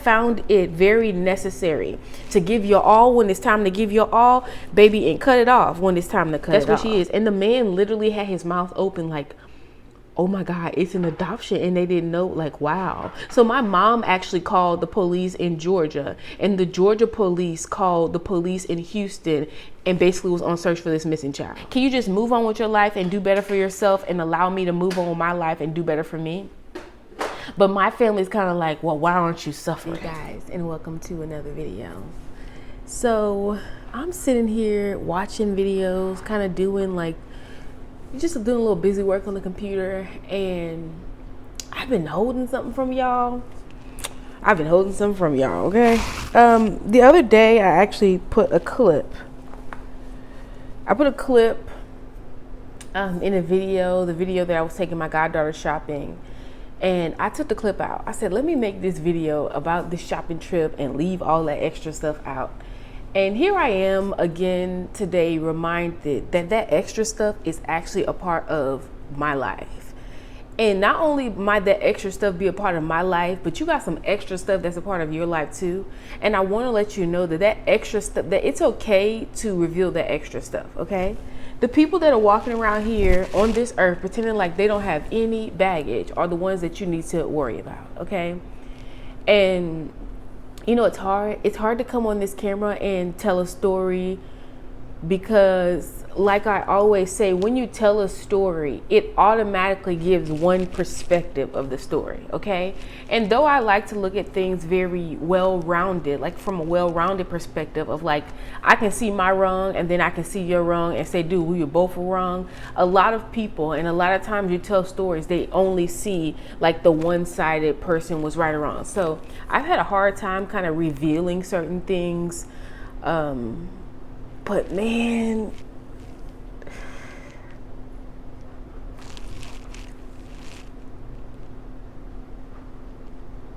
found it very necessary to give your all when it's time to give your all, baby, and cut it off when it's time to cut it off. That's what she is. And the man literally had his mouth open like, oh my God, it's an adoption, and they didn't know, like, wow. So my mom actually called the police in Georgia, and the Georgia police called the police in Houston and basically was on search for this missing child. Can you just move on with your life and do better for yourself and allow me to move on with my life and do better for me? But my family's kind of like, well, why aren't you suffering? Hey guys, and welcome to another video. So I'm sitting here watching videos, kind of doing just doing a little busy work on the computer, and I've been holding something from y'all. Okay? The other day, I actually put a clip. In a video, the video that I was taking my goddaughter shopping, and I took the clip out. I said, let me make this video about this shopping trip and leave all that extra stuff out. And here I am again today, reminded that that extra stuff is actually a part of my life. And not only might that extra stuff be a part of my life, but you got some extra stuff that's a part of your life too. And I want to let you know that that extra stuff, that it's okay to reveal that extra stuff, okay? The people that are walking around here on this earth pretending like they don't have any baggage are the ones that you need to worry about, okay? And you know, it's hard to come on this camera and tell a story because, like I always say, when you tell a story, it automatically gives one perspective of the story, okay? And though I like to look at things very well-rounded, like from a well-rounded perspective of like, I can see my wrong and then I can see your wrong and say, dude, we were both wrong. A lot of people, and a lot of times you tell stories, they only see like the one-sided person was right or wrong. So I've had a hard time kind of revealing certain things. But man,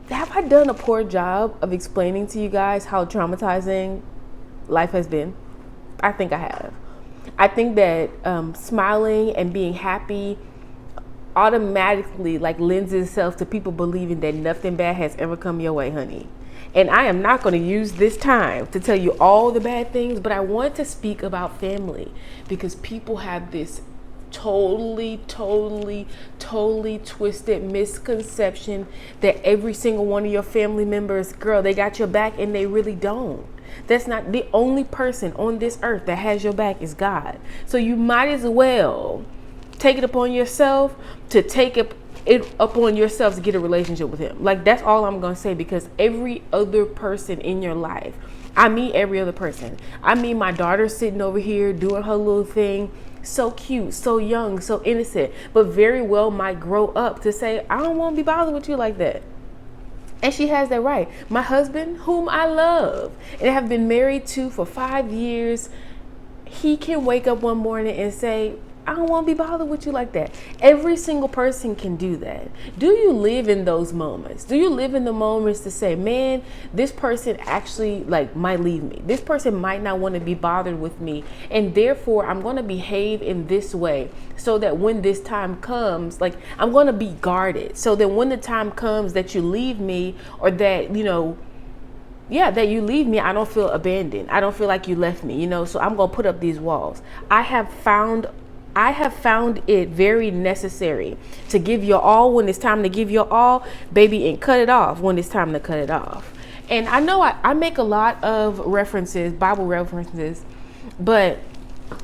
have I done a poor job of explaining to you guys how traumatizing life has been? I think I have. I think that smiling and being happy automatically lends itself to people believing that nothing bad has ever come your way, honey. And I am not going to use this time to tell you all the bad things, but I want to speak about family because people have this totally twisted misconception that every single one of your family members, girl, they got your back, and they really don't. That's not the only person on this earth that has your back is God. So you might as well take it upon yourself to take it upon yourself to get a relationship with him. Like, that's all I'm gonna say, because every other person in your life, I mean every other person. I mean my daughter sitting over here doing her little thing, so cute, so young, so innocent, but very well might grow up to say, I don't want to be bothered with you like that. And she has that right. My husband, whom I love and have been married to for 5 years, he can wake up one morning and say, I don't want to be bothered with you like that. Every single person can do that. Do you live in those moments? Do you live in the moments to say, man, this person actually might leave me. This person might not want to be bothered with me. And therefore, I'm going to behave in this way so that when this time comes, I'm going to be guarded. So that when the time comes that you leave me, or that, that you leave me, I don't feel abandoned. I don't feel like you left me, so I'm going to put up these walls. I have found it very necessary to give your all when it's time to give your all, baby, and cut it off when it's time to cut it off. And I know I make a lot of references, Bible references, but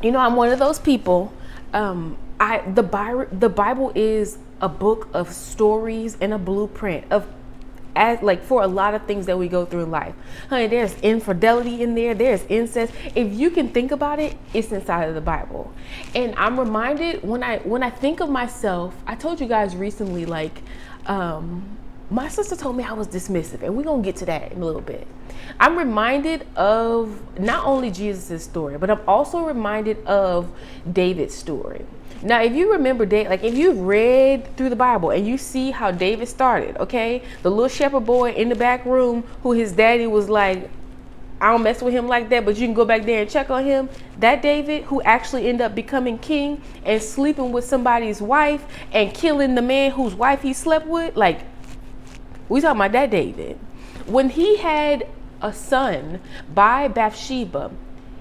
I'm one of those people. The Bible is a book of stories and a blueprint of for a lot of things that we go through in life. Honey, there's infidelity in there, there's incest. If you can think about it, it's inside of the Bible. And I'm reminded when I think of myself, I told you guys recently, my sister told me I was dismissive, and we're gonna get to that in a little bit. I'm reminded of not only Jesus' story, but I'm also reminded of David's story. Now, if you remember, if you've read through the Bible and you see how David started, okay? The little shepherd boy in the back room who his daddy was like, I don't mess with him like that, but you can go back there and check on him. That David who actually ended up becoming king and sleeping with somebody's wife and killing the man whose wife he slept with, we talking about that David. When he had a son by Bathsheba,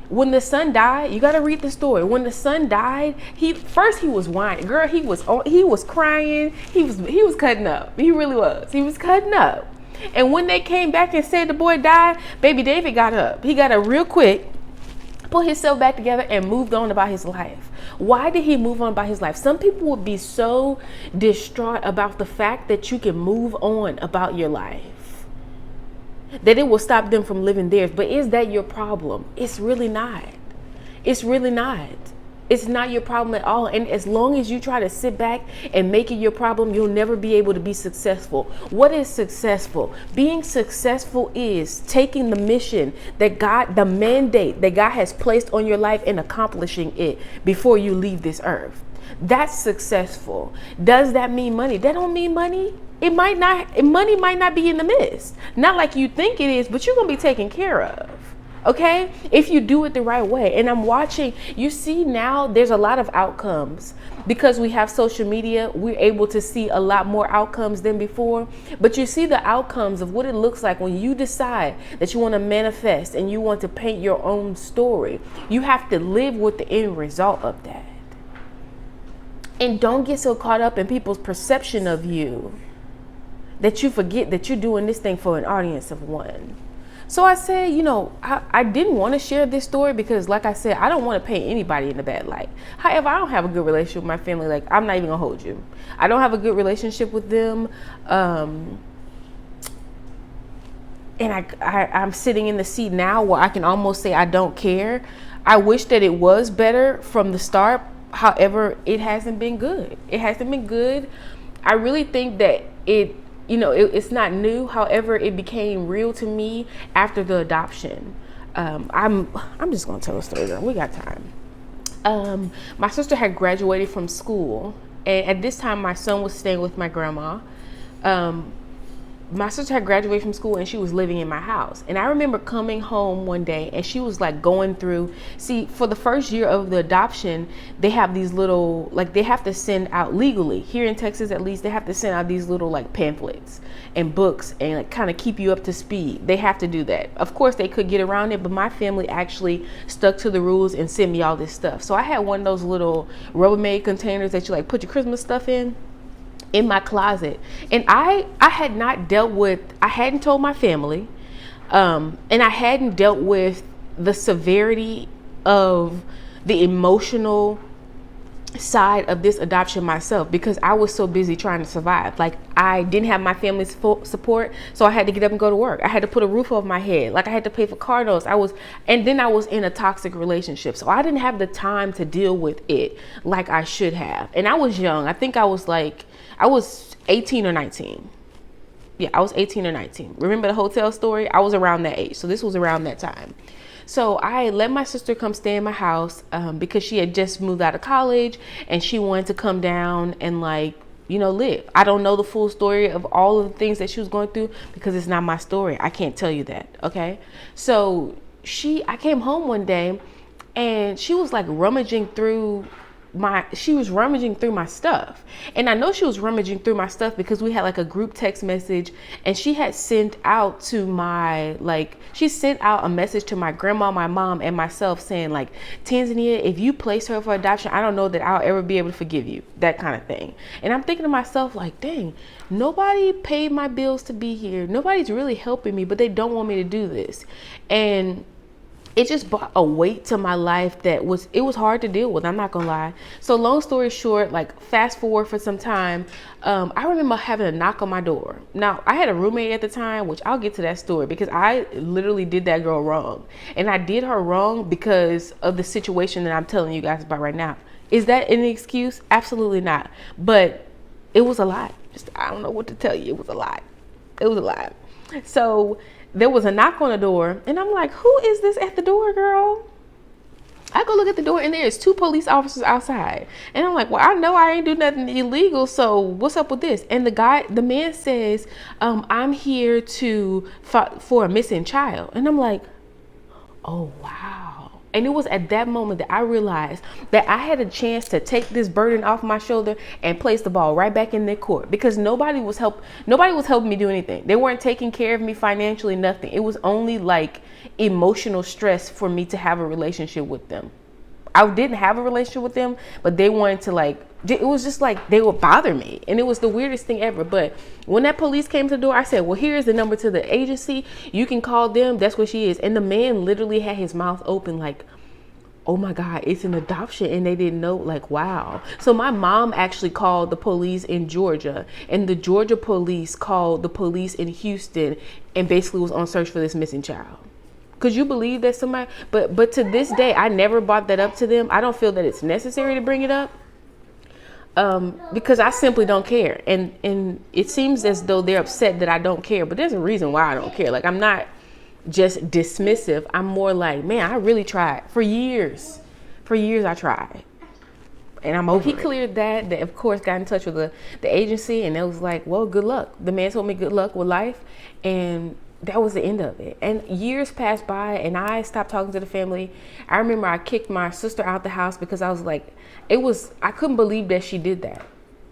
when the son died, you got to read the story. When the son died, he was whining, girl. He was crying. He was cutting up. He really was. He was cutting up. And when they came back and said the boy died, baby David got up. He got up real quick, put himself back together, and moved on about his life. Why did he move on about his life? Some people would be so distraught about the fact that you can move on about your life that it will stop them from living theirs. But is that your problem? It's really not. It's really not. It's not your problem at all. And as long as you try to sit back and make it your problem, you'll never be able to be successful. What is successful? Being successful is taking the mission that God, the mandate that God has placed on your life, and accomplishing it before you leave this earth. That's successful. Does that mean money? That don't mean money. It might not. Money might not be in the midst. Not like you think it is, but you're going to be taken care of. Okay, if you do it the right way. And I'm watching, you see now there's a lot of outcomes because we have social media. We're able to see a lot more outcomes than before. But you see the outcomes of what it looks like when you decide that you want to manifest and you want to paint your own story. You have to live with the end result of that. And don't get so caught up in people's perception of you that you forget that you're doing this thing for an audience of one. So I said, I didn't want to share this story because, like I said, I don't want to paint anybody in a bad light. However, I don't have a good relationship with my family. Like, I'm not even gonna hold you. I don't have a good relationship with them. And I'm sitting in the seat now where I can almost say I don't care. I wish that it was better from the start. However, it hasn't been good. It hasn't been good. I really think that it's not new. However, it became real to me after the adoption. I'm just gonna tell a story, girl. We got time. My sister had graduated from school, and at this time, my son was staying with my grandma. My sister had graduated from school and she was living in my house. And I remember coming home one day and she was like going through, for the first year of the adoption, they have these little, they have to send out legally, here in Texas at least, they have to send out these little pamphlets and books and kind of keep you up to speed. They have to do that. Of course, they could get around it, but my family actually stuck to the rules and sent me all this stuff. So I had one of those little Rubbermaid containers that you put your Christmas stuff in my closet. And I hadn't told my family, and I hadn't dealt with the severity of the emotional side of this adoption myself because I was so busy trying to survive. I didn't have my family's full support, so I had to get up and go to work. I had to put a roof over my head. I had to pay for car notes. And then I was in a toxic relationship, so I didn't have the time to deal with it like I should have. And I was young. I think I was 18 or 19. Yeah, I was 18 or 19. Remember the hotel story? I was around that age, so this was around that time. So I let my sister come stay in my house because she had just moved out of college and she wanted to come down and live. I don't know the full story of all of the things that she was going through because it's not my story. I can't tell you that. Okay. So I came home one day and she was rummaging through my stuff. And I know she was rummaging through my stuff because we had a group text message and she had sent out to she sent out a message to my grandma, my mom, and myself saying Tanzania, if you place her for adoption, I don't know that I'll ever be able to forgive you, that kind of thing. And I'm thinking to myself dang, nobody paid my bills to be here. Nobody's really helping me, but they don't want me to do this. And it just brought a weight to my life that was hard to deal with. I'm not gonna lie. So long story short, fast forward for some time, I remember having a knock on my door. Now I had a roommate at the time, which I'll get to that story because I literally did that girl wrong. And I did her wrong because of the situation that I'm telling you guys about right now. Is that an excuse? Absolutely not. But it was a lot. I don't know what to tell you. It was a lot. It was a lot. So there was a knock on the door and I'm like, who is this at the door, girl? I go look at the door and there's 2 police officers outside. And I'm like, well, I know I ain't do nothing illegal. So what's up with this? And the man says, I'm here for a missing child. And I'm like, oh, wow. And it was at that moment that I realized that I had a chance to take this burden off my shoulder and place the ball right back in their court, because nobody was helping me do anything. They weren't taking care of me financially, nothing. It was only like emotional stress for me to have a relationship with them. I didn't have a relationship with them, but they wanted to, like, it was just like they would bother me. And it was the weirdest thing ever. But when that police came to the door, I said, well, here's the number to the agency. You can call them. That's what she is. And the man literally had his mouth open like, oh my God, it's an adoption. And they didn't know, like, wow. So my mom actually called the police in Georgia, and the Georgia police called the police in Houston and basically was on search for this missing child. Could you believe that somebody, but to this day, I never brought that up to them. I don't feel that it's necessary to bring it up, because I simply don't care. And it seems as though they're upset that I don't care, but there's a reason why I don't care. Like, I'm not just dismissive. I'm more like, man, I really tried for years. For years I tried, and I'm over. He cleared that. They, of course, got in touch with the agency, and it was like, well, good luck. The man told me good luck with life, and that was the end of it. And years passed by, and I stopped talking to the family. I remember I kicked my sister out the house because I was like, I couldn't believe that she did that.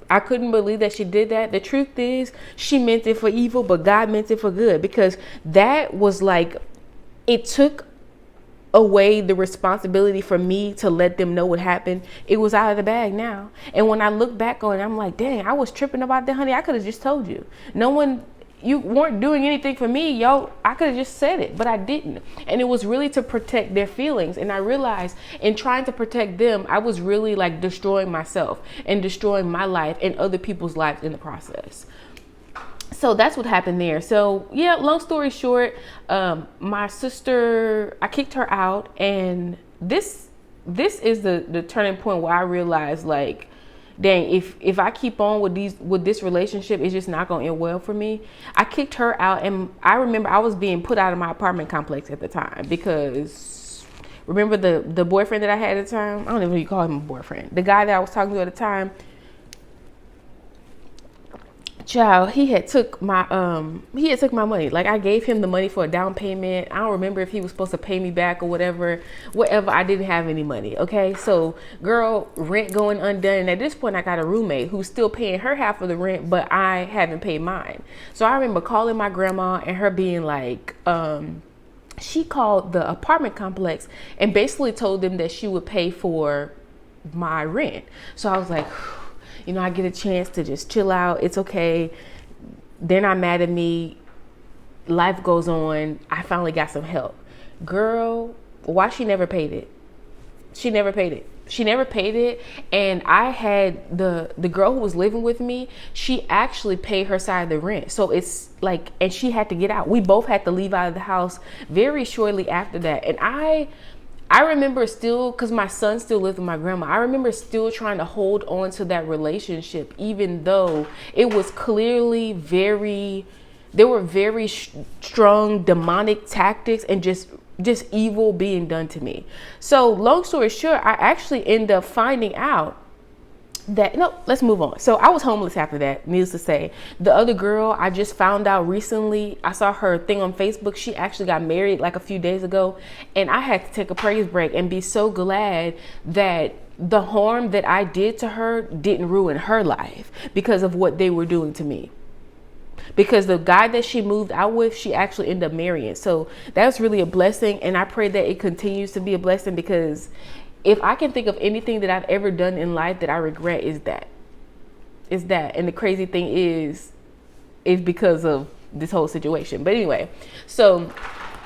I couldn't believe that she did that. The truth is, she meant it for evil, but God meant it for good, because that was like, it took away the responsibility for me to let them know what happened. It was out of the bag now. And when I look back on it, I'm like, dang, I was tripping about that, honey. I could have just told you. You weren't doing anything for me, yo. I could have just said it, but I didn't. And it was really to protect their feelings. And I realized in trying to protect them, I was really like destroying myself and destroying my life and other people's lives in the process. So that's what happened there. So yeah, long story short, my sister, I kicked her out, and this is the turning point where I realized, like, dang, if I keep on with this relationship, it's just not gonna end well for me. I kicked her out, and I remember I was being put out of my apartment complex at the time, because remember the boyfriend that I had at the time? I don't even know if you call him a boyfriend. The guy that I was talking to at the time, child, he had took my money. Like, I gave him the money for a down payment. I don't remember if he was supposed to pay me back or whatever. I didn't have any money. Okay, so girl, rent going undone, and at this point I got a roommate who's still paying her half of the rent, but I haven't paid mine. So I remember calling my grandma and her being like, she called the apartment complex and basically told them that she would pay for my rent. So I was like, I get a chance to just chill out. It's okay. They're not mad at me. Life goes on. I finally got some help. Girl, why she never paid it? She never paid it. And I had the girl who was living with me, she actually paid her side of the rent. So it's like, and she had to get out. We both had to leave out of the house very shortly after that. And I remember still, because my son still lived with my grandma, I remember still trying to hold on to that relationship, even though it was clearly there were very strong demonic tactics and just evil being done to me. So long story short, I actually ended up finding out that, no, let's move on. So I was homeless after that, needless to say. The other girl, I just found out recently, I saw her thing on Facebook. She actually got married like a few days ago, and I had to take a praise break and be so glad that the harm that I did to her didn't ruin her life because of what they were doing to me. Because the guy that she moved out with, she actually ended up marrying. So that's really a blessing, and I pray that it continues to be a blessing, because if I can think of anything that I've ever done in life that I regret, is that. And the crazy thing is because of this whole situation. But anyway, so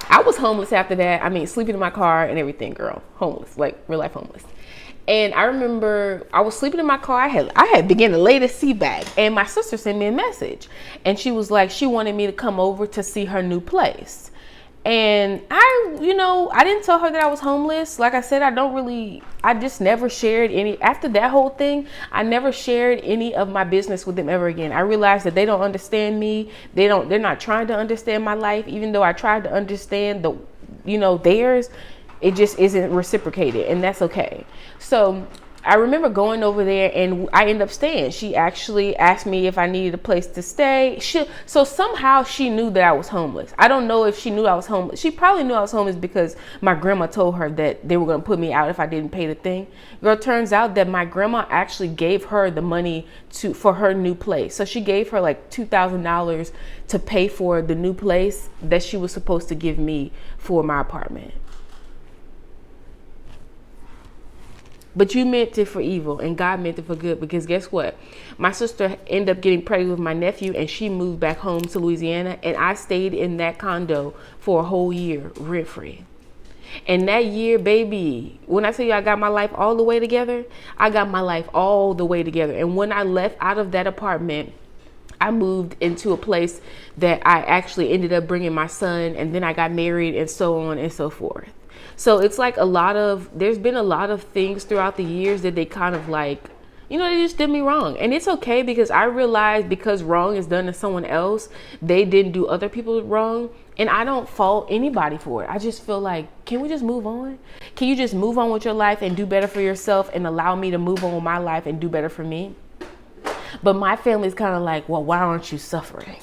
I was homeless after that. I mean, sleeping in my car and everything, girl. Homeless, like real life homeless. And I remember I was sleeping in my car. I had begun to lay the seat back, and my sister sent me a message, and she was like, she wanted me to come over to see her new place. And I didn't tell her that I was homeless. Like I said, I just never shared any, after that whole thing, I never shared any of my business with them ever again. I realized that they don't understand me. They're not trying to understand my life, even though I tried to understand theirs. It just isn't reciprocated, and that's okay. So I remember going over there and I ended up staying. She actually asked me if I needed a place to stay. So somehow she knew that I was homeless. I don't know if she knew I was homeless. She probably knew I was homeless because my grandma told her that they were going to put me out if I didn't pay the thing. Girl, turns out that my grandma actually gave her the money for her new place. So she gave her like $2,000 to pay for the new place that she was supposed to give me for my apartment. But you meant it for evil and God meant it for good, because guess what? My sister ended up getting pregnant with my nephew and she moved back home to Louisiana, and I stayed in that condo for a whole year rent free. And that year, baby, when I tell you I got my life all the way together, I got my life all the way together. And when I left out of that apartment, I moved into a place that I actually ended up bringing my son, and then I got married and so on and so forth. So it's like there's been a lot of things throughout the years that they kind of like, you know, they just did me wrong. And it's okay, because I realized because wrong is done to someone else, they didn't do other people wrong. And I don't fault anybody for it. I just feel like, can we just move on? Can you just move on with your life and do better for yourself and allow me to move on with my life and do better for me? But my family's kind of like, well, why aren't you suffering?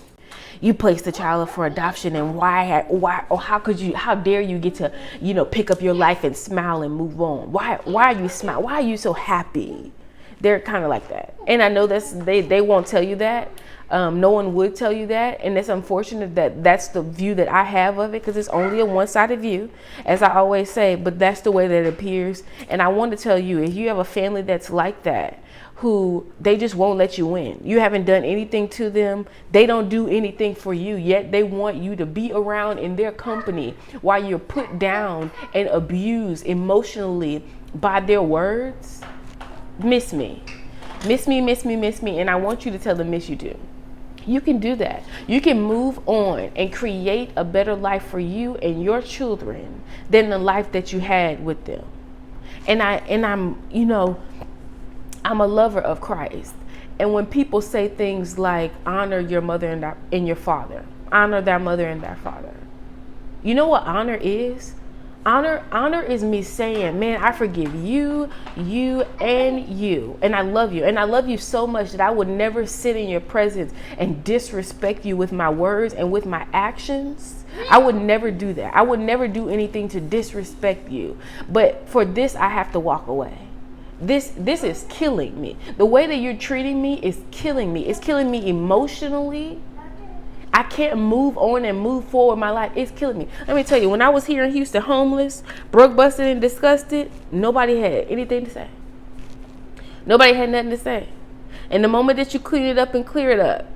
You placed the child up for adoption, and why, or how dare you get to, you know, pick up your life and smile and move on? Why are you smile? Why are you so happy? They're kind of like that. And I know they won't tell you that. No one would tell you that. And it's unfortunate that that's the view that I have of it, because it's only a one-sided view, as I always say, but that's the way that it appears. And I want to tell you, if you have a family that's like that, who they just won't let you in. You haven't done anything to them. They don't do anything for you, yet they want you to be around in their company while you're put down and abused emotionally by their words. Miss me. Miss me, miss me, miss me. And I want you to tell them miss you too. You can do that. You can move on and create a better life for you and your children than the life that you had with them. And I'm, you know, I'm a lover of Christ. And when people say things like honor your mother and your father, honor thy mother and thy father, you know what honor is? Honor is me saying, man, I forgive you, and you. And I love you. And I love you so much that I would never sit in your presence and disrespect you with my words and with my actions. I would never do that. I would never do anything to disrespect you. But for this, I have to walk away. This is killing me. The way that you're treating me is killing me. It's killing me emotionally. I can't move on and move forward my life. It's killing me. Let me tell you, when I was here in Houston homeless, broke, busted, and disgusted, nobody had anything to say. Nobody had nothing to say. And the moment that you clean it up and clear it up,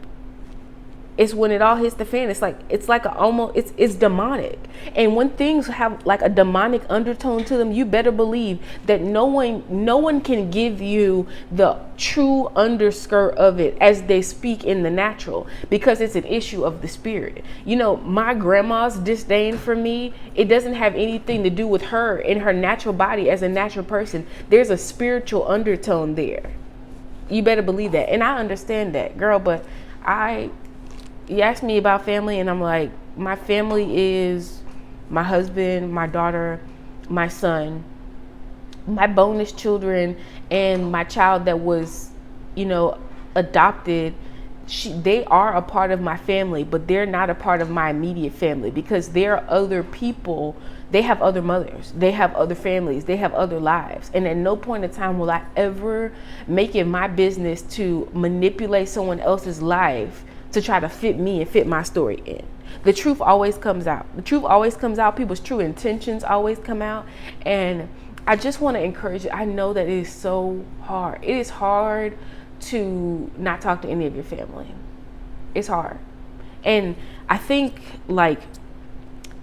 it's when it all hits the fan. It's like it's demonic. And when things have like a demonic undertone to them, you better believe that no one can give you the true underskirt of it as they speak in the natural, because it's an issue of the spirit. You know, my grandma's disdain for me, it doesn't have anything to do with her in her natural body as a natural person. There's a spiritual undertone there. You better believe that. And I understand that, girl, but you asked me about family, and I'm like, my family is my husband, my daughter, my son, my bonus children, and my child that was, you know, adopted. They are a part of my family, but they're not a part of my immediate family, because there are other people. They have other mothers, they have other families, they have other lives. And at no point in time will I ever make it my business to manipulate someone else's life to try to fit me and fit my story in. The truth always comes out. The truth always comes out. People's true intentions always come out. And I just want to encourage you. I know that it is so hard. It is hard to not talk to any of your family. It's hard. And I think, like,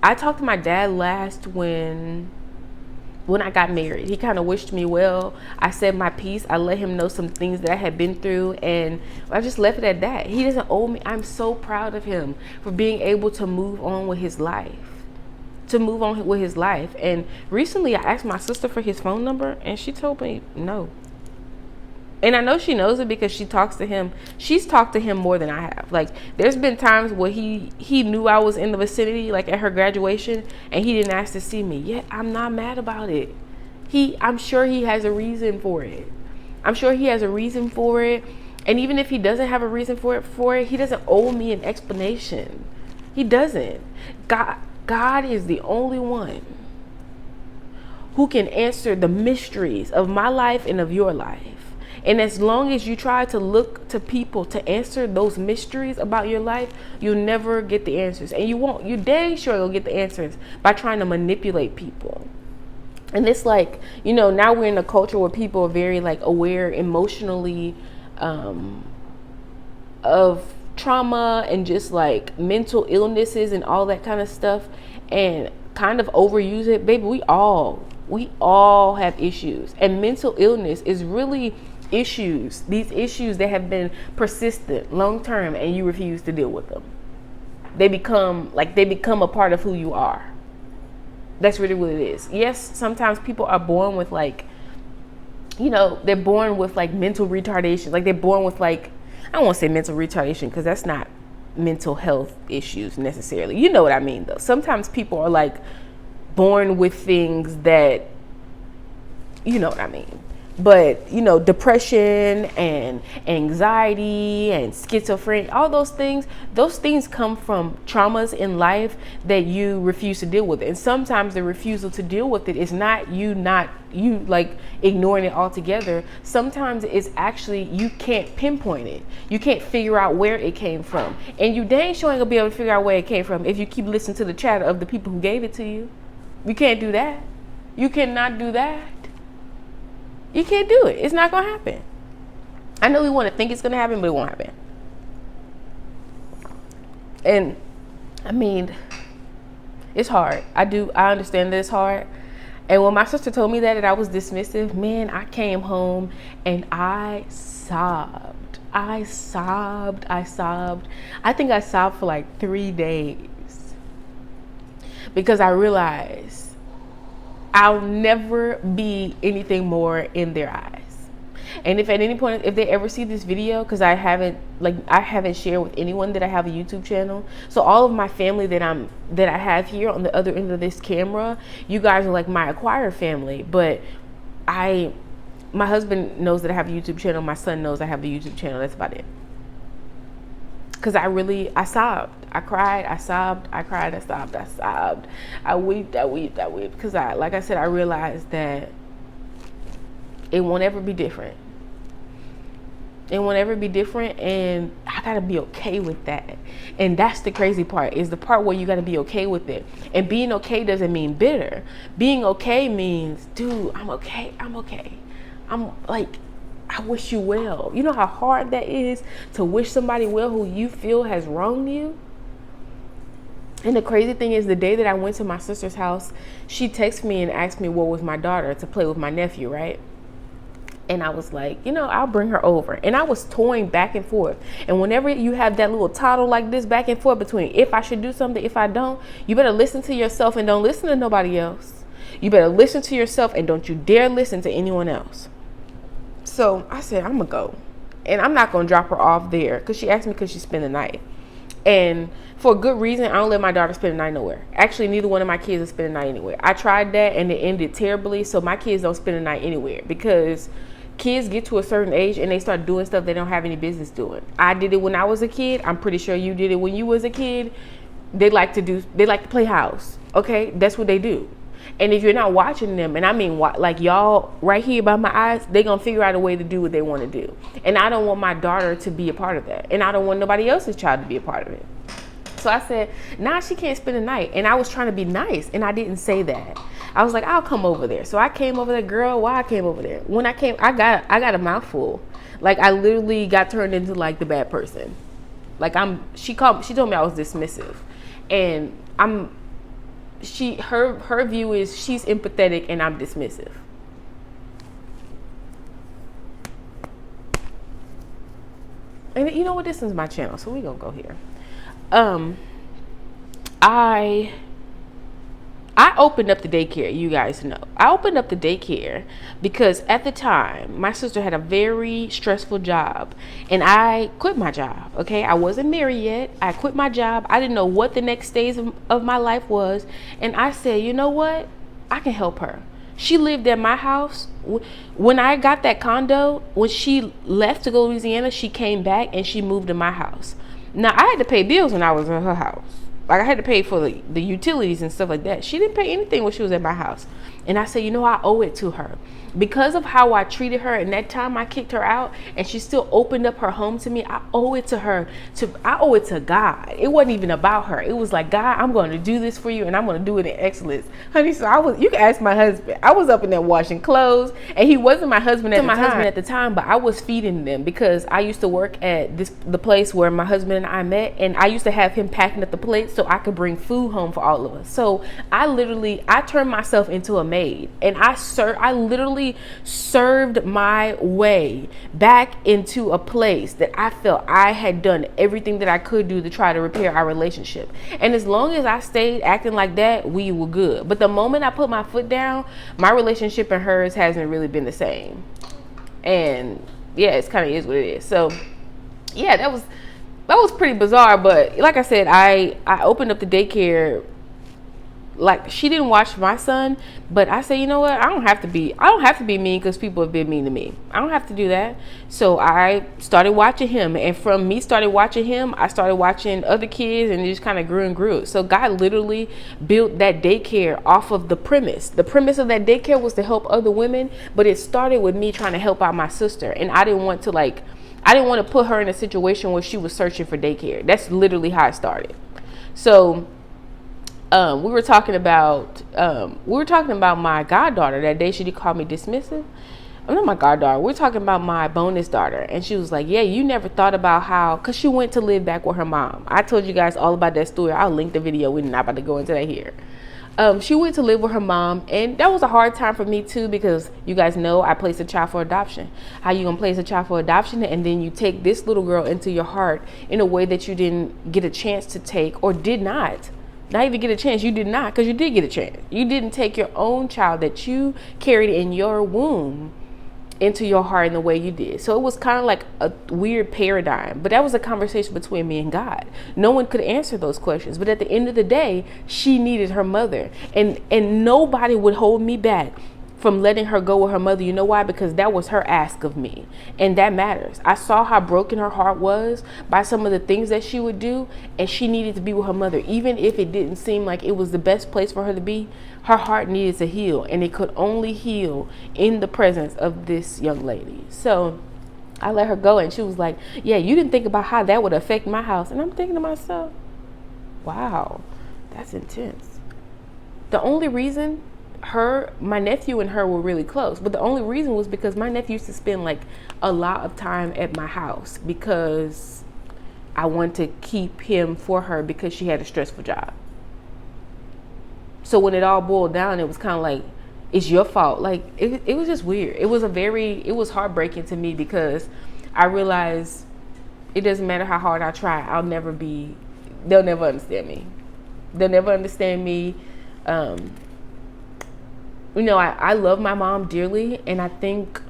I talked to my dad last when I got married. He kind of wished me well. I said my piece. I let him know some things that I had been through, and I just left it at that. He doesn't owe me. I'm so proud of him for being able to move on with his life. And recently I asked my sister for his phone number, and she told me no. And I know she knows it because she talks to him. She's talked to him more than I have. Like, there's been times where he knew I was in the vicinity, like at her graduation, and he didn't ask to see me. Yet I'm not mad about it. I'm sure he has a reason for it. I'm sure he has a reason for it. And even if he doesn't have a reason for it, he doesn't owe me an explanation. He doesn't. God is the only one who can answer the mysteries of my life and of your life. And as long as you try to look to people to answer those mysteries about your life, you'll never get the answers. And you won't. You dang sure you'll get the answers by trying to manipulate people. And it's like, you know, now we're in a culture where people are very like aware emotionally of trauma and just like mental illnesses and all that kind of stuff, and kind of overuse it. Baby, we all have issues, and mental illness is really these issues that have been persistent long term, and you refuse to deal with them. They become a part of who you are. That's really what it is. Yes, sometimes people are born with like, you know, they're born with like mental retardation. Like they're born with like, I don't want to say mental retardation because that's not mental health issues necessarily. You know what I mean though. Sometimes people are like born with things that, you know what I mean. But, you know, depression and anxiety and schizophrenia, all those things come from traumas in life that you refuse to deal with. And sometimes the refusal to deal with it is not you like ignoring it altogether. Sometimes it's actually you can't pinpoint it. You can't figure out where it came from. And you dang sure ain't gonna be able to figure out where it came from if you keep listening to the chatter of the people who gave it to you. You can't do that. You cannot do that. You can't do it. It's not going to happen. I know we want to think it's going to happen, but it won't happen. And I mean, it's hard. I understand that it's hard. And when my sister told me that I was dismissive, man, I came home and I sobbed. I think I sobbed for like 3 days because I realized I'll never be anything more in their eyes. And if at any point, if they ever see this video, because I haven't shared with anyone that I have a YouTube channel. So all of my family that I have here on the other end of this camera, you guys are like my acquired family. But my husband knows that I have a YouTube channel. My son knows I have a YouTube channel. That's about it. Because I sobbed. I cried, I sobbed, I cried, I sobbed, I sobbed. I wept. Because like I said, I realized that it won't ever be different. It won't ever be different, and I gotta be okay with that. And that's the crazy part, is the part where you gotta be okay with it. And being okay doesn't mean bitter. Being okay means, dude, I'm okay. I'm like, I wish you well. You know how hard that is to wish somebody well who you feel has wronged you? And the crazy thing is, the day that I went to my sister's house, she texted me and asked me what was my daughter to play with my nephew, right? And I was like, you know, I'll bring her over. And I was toying back and forth. And whenever you have that little toddle like this back and forth between if I should do something, if I don't, you better listen to yourself and don't listen to nobody else. You better listen to yourself and don't you dare listen to anyone else. So I said, I'm going to go. And I'm not going to drop her off there because she asked me could she spend the night. And for a good reason, I don't let my daughter spend the night nowhere. Actually, neither one of my kids will spend the night anywhere. I tried that and it ended terribly. So my kids don't spend the night anywhere because kids get to a certain age and they start doing stuff they don't have any business doing. I did it when I was a kid. I'm pretty sure you did it when you was a kid. They like to play house. Okay, that's what they do. And if you're not watching them, and I mean like y'all right here by my eyes, they gonna figure out a way to do what they want to do. And I don't want my daughter to be a part of that, and I don't want nobody else's child to be a part of it. So I said, nah, she can't spend the night. And I was trying to be nice, and I didn't say that. I was like, I'll come over there. So I came over there. Girl, why I came over there? When I came, I got a mouthful. Like I literally got turned into like the bad person. Like she told me I was dismissive, and her view is she's empathetic and I'm dismissive. And you know what? This is my channel, so we're gonna go here. I opened up the daycare, you guys know. I opened up the daycare because at the time, my sister had a very stressful job and I quit my job, okay? I wasn't married yet. I quit my job. I didn't know what the next stage of my life was. And I said, you know what? I can help her. She lived at my house. When I got that condo, when she left to go to Louisiana, she came back and she moved to my house. Now, I had to pay bills when I was in her house. Like, I had to pay for the utilities and stuff like that. She didn't pay anything when she was at my house. And I said, you know, I owe it to her. Because of how I treated her and that time I kicked her out and she still opened up her home to me, I owe it to her. I owe it to God. It wasn't even about her. It was like, God, I'm going to do this for you and I'm going to do it in excellence. Honey, so you can ask my husband. I was up in there washing clothes and he wasn't my husband at the time, but I was feeding them because I used to work at the place where my husband and I met, and I used to have him packing up the plates so I could bring food home for all of us. So I turned myself into a maid, and I literally served my way back into a place that I felt I had done everything that I could do to try to repair our relationship. And as long as I stayed acting like that, we were good. But the moment I put my foot down, my relationship and hers hasn't really been the same. And yeah, it's kind of is what it is. So yeah, that was pretty bizarre. But like I said, I opened up the daycare. Like, she didn't watch my son, but I say, you know what? I don't have to be mean because people have been mean to me. I don't have to do that. So I started watching him, and from me started watching him, I started watching other kids, and it just kind of grew and grew. So God literally built that daycare off of the premise. The premise of that daycare was to help other women, but it started with me trying to help out my sister, and I didn't want to put her in a situation where she was searching for daycare. That's literally how it started. So we were talking about my goddaughter that day. She called me dismissive. I'm not my goddaughter. We're talking about my bonus daughter, and she was like, "Yeah, you never thought about how?" Because she went to live back with her mom. I told you guys all about that story. I'll link the video. We're not about to go into that here. She went to live with her mom, and that was a hard time for me too, because you guys know I placed a child for adoption. How you gonna place a child for adoption and then you take this little girl into your heart in a way that you didn't get a chance to take, or did not even get a chance. You did not, because you did get a chance. You didn't take your own child that you carried in your womb into your heart in the way you did. So it was kind of like a weird paradigm, but that was a conversation between me and God. No one could answer those questions, but at the end of the day, she needed her mother, and nobody would hold me back from letting her go with her mother. You know why? Because that was her ask of me, and that matters. I saw how broken her heart was by some of the things that she would do, and she needed to be with her mother. Even if it didn't seem like it was the best place for her to be, her heart needed to heal, and it could only heal in the presence of this young lady. So I let her go, and she was like, yeah, you didn't think about how that would affect my house. And I'm thinking to myself, wow, that's intense. The only reason my nephew and her were really close, but the only reason was because my nephew used to spend like a lot of time at my house because I wanted to keep him for her because she had a stressful job. So when it all boiled down, it was kind of like, it's your fault. Like it was just weird. It was heartbreaking to me because I realized it doesn't matter how hard I try, they'll never understand me. They'll never understand me. You know, I love my mom dearly, and I think,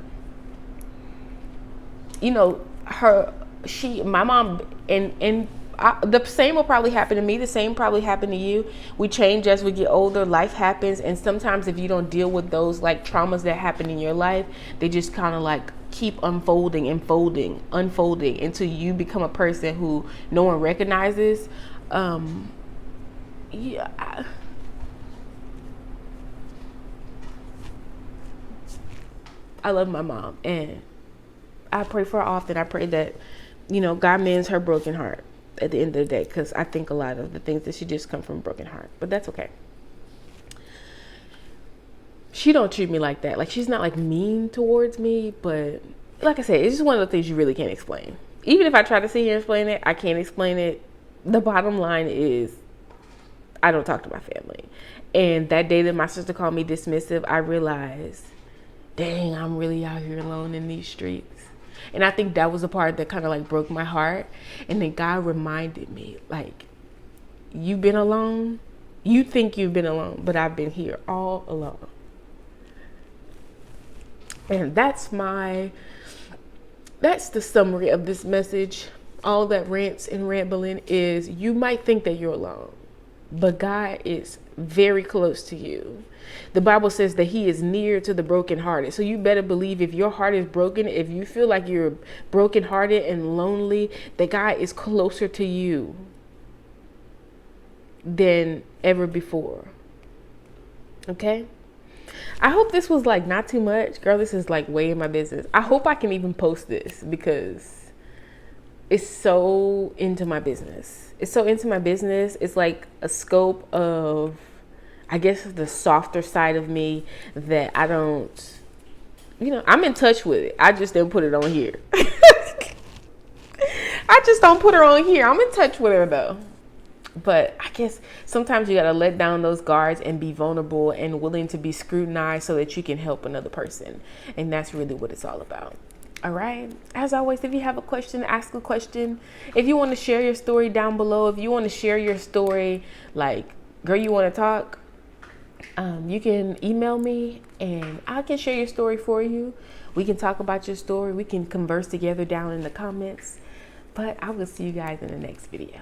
you know, my mom, the same will probably happen to me. The same probably happen to you. We change as we get older. Life happens, and sometimes if you don't deal with those like traumas that happen in your life, they just kind of like keep unfolding until you become a person who no one recognizes. I love my mom, and I pray for her often. I pray that, you know, God mends her broken heart at the end of the day, because I think a lot of the things that she just come from a broken heart, but that's okay. She don't treat me like that. Like, she's not like mean towards me, but like I said, it's just one of the things you really can't explain. Even if I try to sit here and explain it, I can't explain it. The bottom line is, I don't talk to my family. And that day that my sister called me dismissive, I realized, dang, I'm really out here alone in these streets. And I think that was the part that kind of like broke my heart. And then God reminded me, like, you've been alone. You think you've been alone, but I've been here all alone. And that's the summary of this message. All that rants and rambling is, you might think that you're alone. but God is very close to you. The Bible says that he is near to the brokenhearted. So you better believe if your heart is broken, if you feel like you're brokenhearted and lonely, that God is closer to you than ever before. Okay? I hope this was like not too much. Girl, this is like way in my business. I hope I can even post this because it's so into my business. It's so into my business. It's like a scope of, I guess, the softer side of me that I don't, I'm in touch with it. I just didn't put it on here. I just don't put her on here. I'm in touch with her though. But I guess sometimes you got to let down those guards and be vulnerable and willing to be scrutinized so that you can help another person. And that's really what it's all about. All right. As always, if you have a question, ask a question. If you want to share your story down below, if you want to share your story, like, girl, you want to talk, you can email me and I can share your story for you. We can talk about your story. We can converse together down in the comments. But I will see you guys in the next video.